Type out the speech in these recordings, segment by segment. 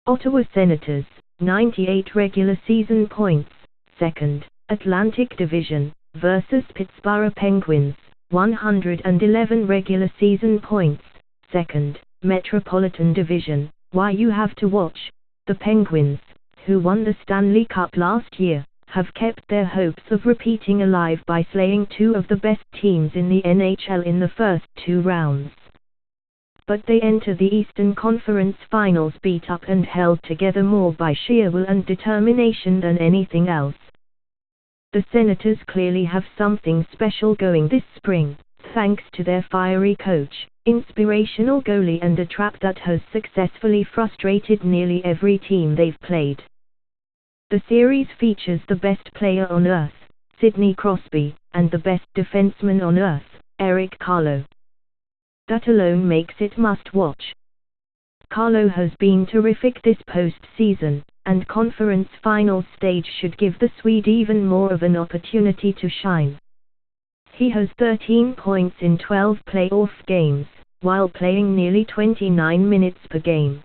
Ottawa Senators, 98 regular season points, 2nd, Atlantic Division, versus Pittsburgh Penguins, 111 regular season points, 2nd, Metropolitan Division. Why you have to watch. The Penguins, who won the Stanley Cup last year, have kept their hopes of repeating alive by slaying two of the best teams in the NHL in the first two rounds. But they enter the Eastern Conference Finals beat up and held together more by sheer will and determination than anything else. The Senators clearly have something special going this spring, thanks to their fiery coach, inspirational goalie and a trap that has successfully frustrated nearly every team they've played. The series features the best player on earth, Sidney Crosby, and the best defenseman on earth, Erik Karlsson. That alone makes it must-watch. Karlsson has been terrific this postseason, and conference finals stage should give the Swede even more of an opportunity to shine. He has 13 points in 12 playoff games, while playing nearly 29 minutes per game.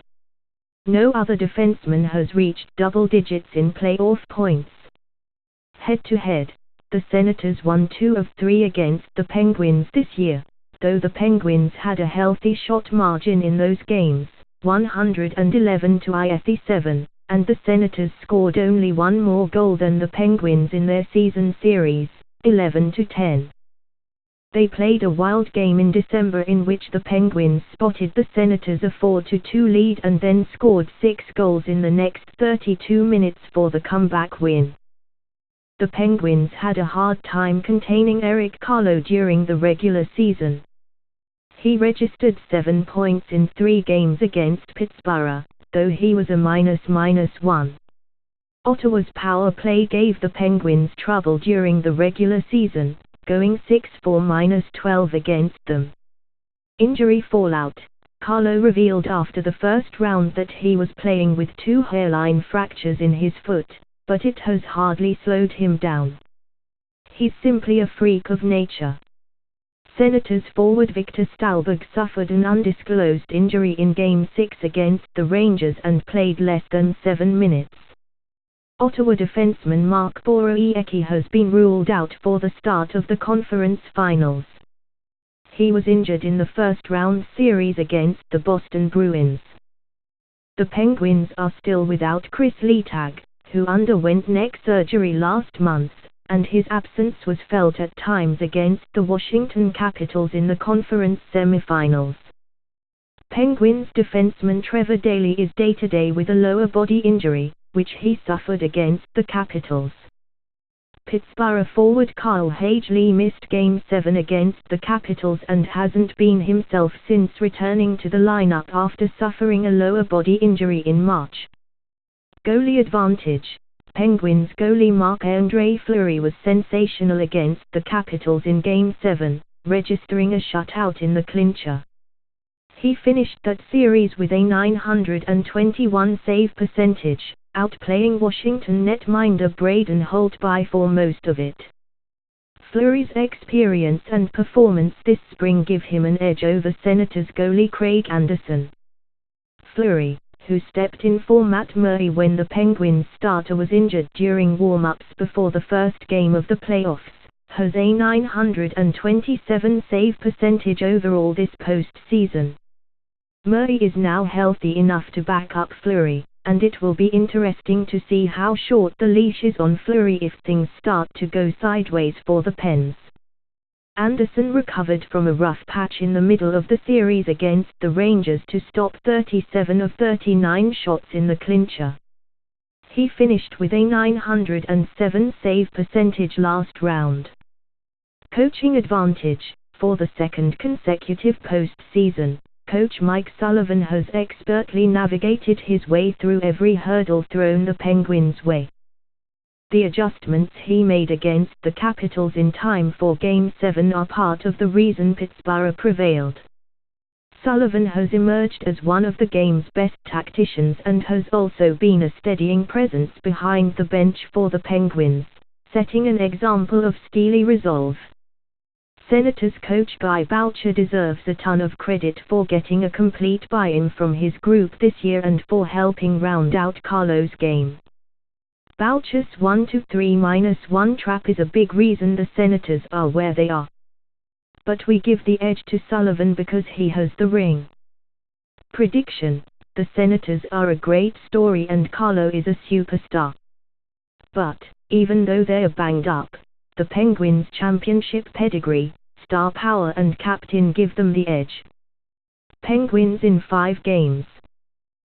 No other defenseman has reached double digits in playoff points. Head-to-head, the Senators won 2 of 3 against the Penguins this year, though the Penguins had a healthy shot margin in those games, 111-87, and the Senators scored only one more goal than the Penguins in their season series, 11-10. They played a wild game in December in which the Penguins spotted the Senators a 4-2 lead and then scored 6 goals in the next 32 minutes for the comeback win. The Penguins had a hard time containing Erik Karlsson during the regular season. He registered 7 points in 3 games against Pittsburgh, though he was a -1. Ottawa's power play gave the Penguins trouble during the regular season, going 6-4-12 against them. Injury fallout. Karlsson revealed after the first round that he was playing with 2 hairline fractures in his foot, but it has hardly slowed him down. He's simply a freak of nature. Senators forward Victor Stalberg suffered an undisclosed injury in Game 6 against the Rangers and played less than 7 minutes. Ottawa defenseman Mark Borowiecki has been ruled out for the start of the conference finals. He was injured in the first-round series against the Boston Bruins. The Penguins are still without Chris Letang, who underwent neck surgery last month, and his absence was felt at times against the Washington Capitals in the conference semifinals. Penguins defenseman Trevor Daley is day-to-day with a lower body injury, which he suffered against the Capitals. Pittsburgh forward Kyle Hageley missed Game 7 against the Capitals and hasn't been himself since returning to the lineup after suffering a lower body injury in March. Goalie advantage. Penguins goalie Marc-Andre Fleury was sensational against the Capitals in Game 7, registering a shutout in the clincher. He finished that series with a .921 save percentage, outplaying Washington netminder Braden Holtby for most of it. Fleury's experience and performance this spring give him an edge over Senators goalie Craig Anderson. Fleury, who stepped in for Matt Murray when the Penguins starter was injured during warm-ups before the first game of the playoffs, has a .927 save percentage overall this postseason. Murray is now healthy enough to back up Fleury, and it will be interesting to see how short the leash is on Fleury if things start to go sideways for the Pens. Anderson recovered from a rough patch in the middle of the series against the Rangers to stop 37 of 39 shots in the clincher. He finished with a .907 save percentage last round. Coaching advantage. For the second consecutive postseason, Coach Mike Sullivan has expertly navigated his way through every hurdle thrown the Penguins' way. The adjustments he made against the Capitals in time for Game 7 are part of the reason Pittsburgh prevailed. Sullivan has emerged as one of the game's best tacticians and has also been a steadying presence behind the bench for the Penguins, setting an example of steely resolve. Senators coach Guy Boucher deserves a ton of credit for getting a complete buy-in from his group this year and for helping round out Carlo's game. Boucher's 1-2-3-1 trap is a big reason the Senators are where they are. But we give the edge to Sullivan because he has the ring. Prediction: the Senators are a great story and Carlo is a superstar. But, even though they're banged up, the Penguins' championship pedigree, star power and captain give them the edge. Penguins in 5 games.